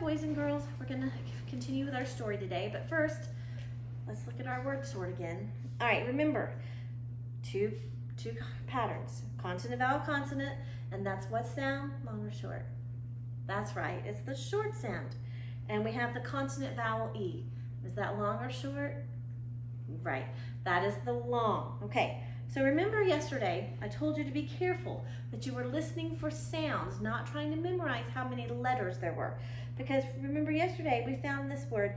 boys and girls, we're gonna continue with our story today, but first, let's look at our word sort again. All right, remember, two patterns, consonant, vowel, consonant, and that's what sound, long or short? That's right, it's the short sound. And we have the consonant vowel E. Is that long or short? Right, that is the long. Okay, so remember yesterday, I told you to be careful that you were listening for sounds, not trying to memorize how many letters there were. Because remember yesterday, we found this word,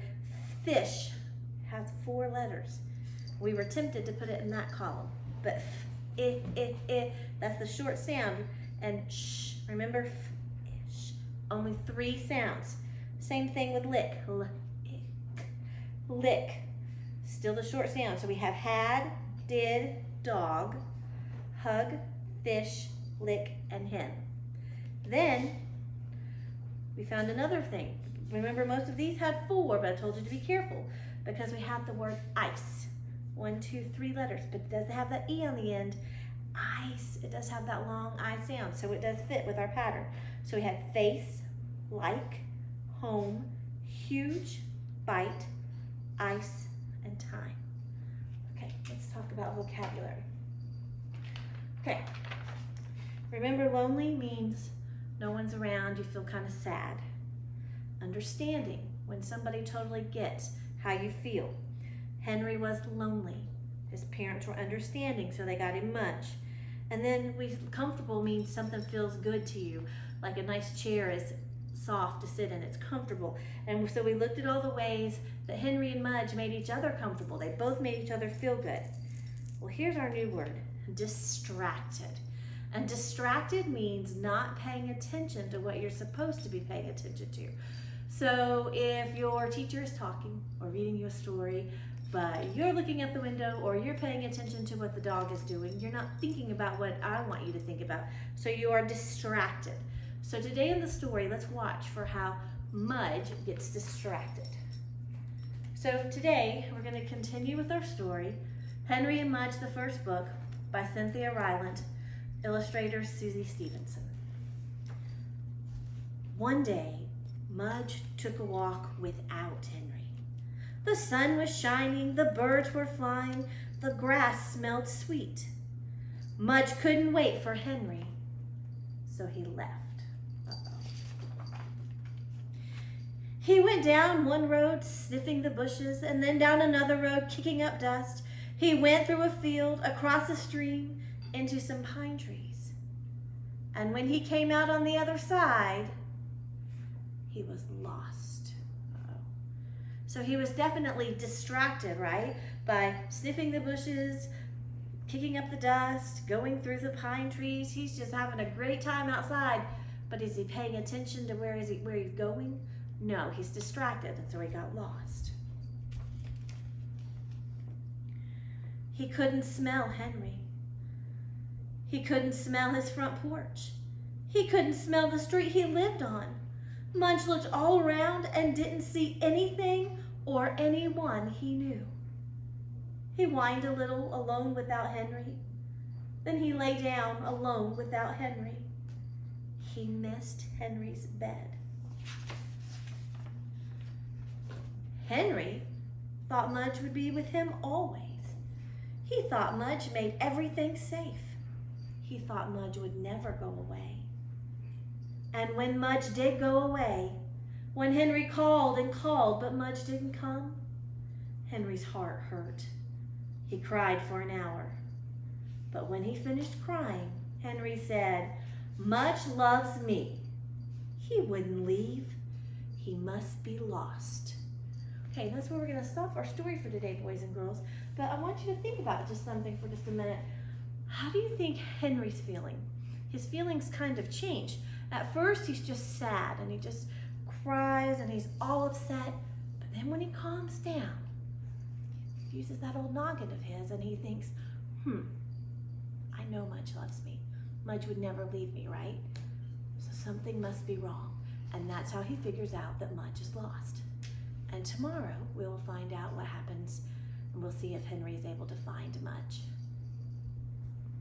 fish, has 4 letters. We were tempted to put it in that column, but that's the short sound. And sh, remember, sh, only 3 sounds. Same thing with lick, lick, still the short sound. So we have had, did, dog, hug, fish, lick, and hen. Then we found another thing. Remember, most of these had 4, but I told you to be careful because we have the word ice. 1, 2, 3 letters, but it doesn't have that E on the end. Ice, it does have that long I sound, so it does fit with our pattern. So we had face, like, home, huge, bite, ice, and time. Okay, let's talk about vocabulary. Okay, remember, lonely means no one's around, you feel kind of sad. Understanding, when somebody totally gets how you feel. Henry was lonely. His parents were understanding, so they got him Mudge. And then comfortable means something feels good to you, like a nice chair is soft to sit in, it's comfortable. And so we looked at all the ways that Henry and Mudge made each other comfortable. They both made each other feel good. Well, here's our new word, distracted. And distracted means not paying attention to what you're supposed to be paying attention to. So if your teacher is talking or reading you a story, but you're looking out the window or you're paying attention to what the dog is doing, you're not thinking about what I want you to think about. So you are distracted. So today in the story, let's watch for how Mudge gets distracted. So today, we're going to continue with our story, Henry and Mudge, the first book, by Cynthia Rylant, illustrator Susie Stevenson. One day, Mudge took a walk without Henry. The sun was shining, the birds were flying, the grass smelled sweet. Mudge couldn't wait for Henry, so he left. He went down one road, sniffing the bushes, and then down another road, kicking up dust. He went through a field, across a stream, into some pine trees. And when he came out on the other side, he was lost. So he was definitely distracted, right? By sniffing the bushes, kicking up the dust, going through the pine trees. He's just having a great time outside. But is he paying attention to where he's going? No, he's distracted, and so he got lost. He couldn't smell Henry. He couldn't smell his front porch. He couldn't smell the street he lived on. Mudge looked all around and didn't see anything or anyone he knew. He whined a little, alone without Henry. Then he lay down, alone without Henry. He missed Henry's bed. Henry thought Mudge would be with him always. He thought Mudge made everything safe. He thought Mudge would never go away. And when Mudge did go away, when Henry called and called, but Mudge didn't come, Henry's heart hurt. He cried for an hour. But when he finished crying, Henry said, "Mudge loves me. He wouldn't leave. He must be lost." Okay, that's where we're going to stop our story for today, boys and girls. But I want you to think about just something for just a minute. How do you think Henry's feeling? His feelings kind of change. At first, he's just sad, and he just cries, and he's all upset. But then when he calms down, he uses that old noggin of his, and he thinks, I know Mudge loves me. Mudge would never leave me, right? So something must be wrong. And that's how he figures out that Mudge is lost. And tomorrow, we'll find out what happens, and we'll see if Henry is able to find Mudge.